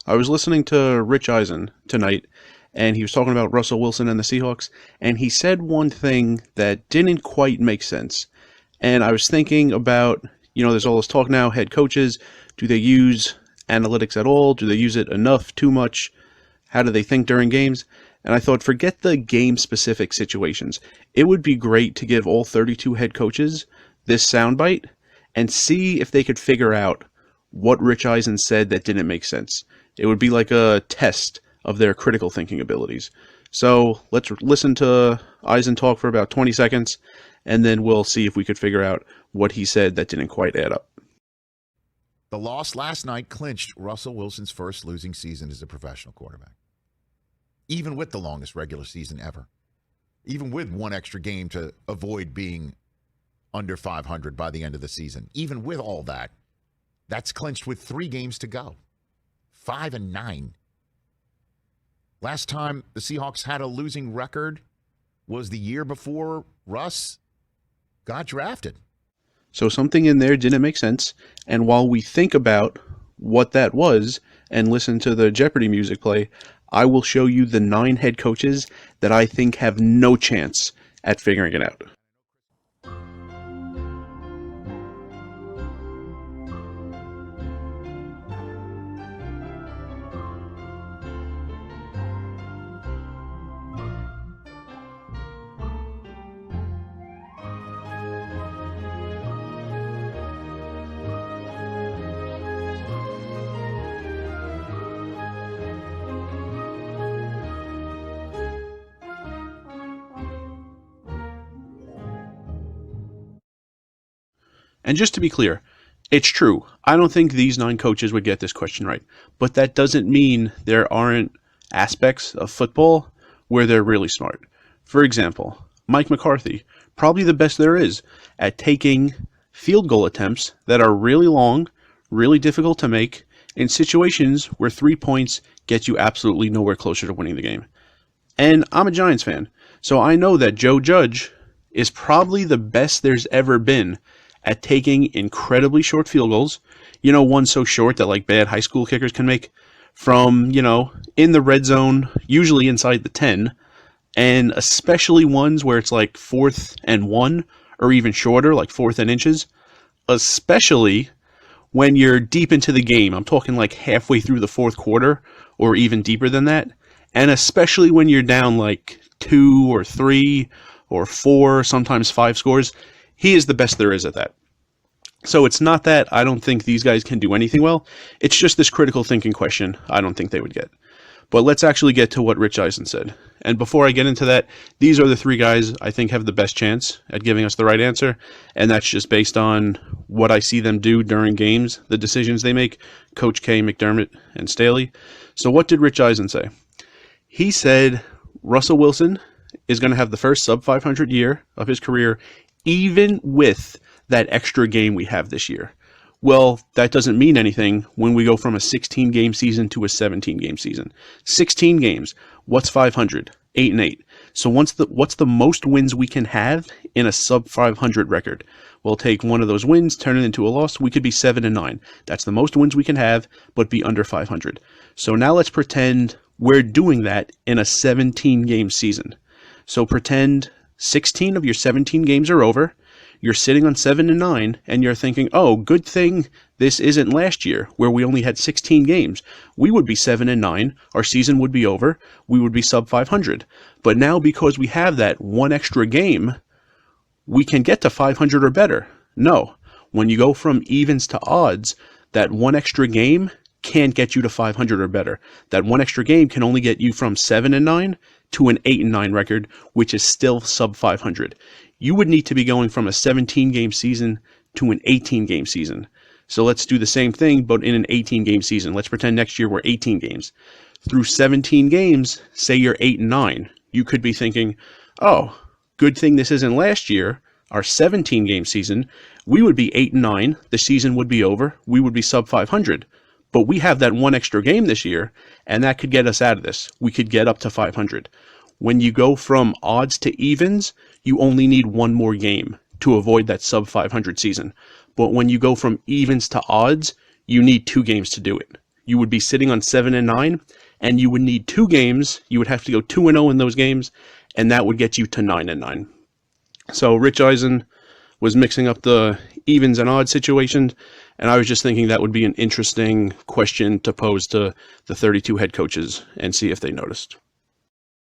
I was listening to Rich Eisen tonight, and he was talking about Russell Wilson and the Seahawks, and he said one thing that didn't quite make sense. And I was thinking about, there's all this talk now, head coaches, do they use analytics at all? Do they use it enough, too much? How do they think during games? And I thought, forget the game-specific situations. It would be great to give all 32 head coaches this soundbite and see if they could figure out what Rich Eisen said that didn't make sense. It would be like a test of their critical thinking abilities. So let's listen to Eisen talk for about 20 seconds, and then we'll see if we could figure out what he said that didn't quite add up. The loss last night clinched Russell Wilson's first losing season as a professional quarterback, even with the longest regular season ever, even with one extra game to avoid being under 500 by the end of the season. Even with all that, that's clinched with 3 games to go. 5-9. Last time the Seahawks had a losing record was the year before Russ got drafted. So something in there didn't make sense, and while we think about what that was and listen to the Jeopardy music play, I will show you the 9 head coaches that I think have no chance at figuring it out. And just to be clear, it's true. I don't think these 9 coaches would get this question right. But that doesn't mean there aren't aspects of football where they're really smart. For example, Mike McCarthy, probably the best there is at taking field goal attempts that are really long, really difficult to make, in situations where 3 points get you absolutely nowhere closer to winning the game. And I'm a Giants fan, so I know that Joe Judge is probably the best there's ever been at taking incredibly short field goals, one so short that like bad high school kickers can make, from, in the red zone, usually inside the 10, and especially ones where it's like 4th and 1, or even shorter, like 4th and inches, especially when you're deep into the game. I'm talking like halfway through the 4th quarter, or even deeper than that, and especially when you're down like 2 or 3 or 4, sometimes 5 scores. He is the best there is at that. So it's not that I don't think these guys can do anything well. It's just this critical thinking question I don't think they would get. But let's actually get to what Rich Eisen said. And before I get into that, these are the 3 guys I think have the best chance at giving us the right answer. And that's just based on what I see them do during games, the decisions they make, Coach K, McDermott, and Staley. So what did Rich Eisen say? He said Russell Wilson is going to have the first sub-500 year of his career, even with that extra game we have this year. Well, that doesn't mean anything when we go from a 16-game season to a 17-game season. 16 games. What's 500? 8-8. So what's the most wins we can have in a sub-500 record? We'll take one of those wins, turn it into a loss. We could be 7-9. That's the most wins we can have, but be under 500. So now let's pretend we're doing that in a 17-game season. So pretend 16 of your 17 games are over. You're sitting on 7-9, and you're thinking, oh, good thing this isn't last year where we only had 16 games. We would be 7-9. Our season would be over. We would be sub 500. But now because we have that one extra game, we can get to 500 or better. No. When you go from evens to odds, that one extra game can't get you to 500 or better. That one extra game can only get you from 7-9 to an 8-9 record, which is still sub 500. You would need to be going from a 17-game season to an 18-game season. So let's do the same thing, but in an 18-game season. Let's pretend next year we're 18 games. Through 17 games, say you're 8-9. You could be thinking, oh, good thing this isn't last year, our 17-game season. We would be 8-9. The season would be over. We would be sub 500. But we have that one extra game this year, and that could get us out of this. We could get up to 500. When you go from odds to evens, you only need one more game to avoid that sub 500 season. But when you go from evens to odds, you need 2 games to do it. you would be sitting on 7-9, and you would need 2 games. You would have to go 2-0 in those games, and that would get you to 9-9. So Rich Eisen was mixing up the evens and odds situations, and I was just thinking that would be an interesting question to pose to the 32 head coaches and see if they noticed.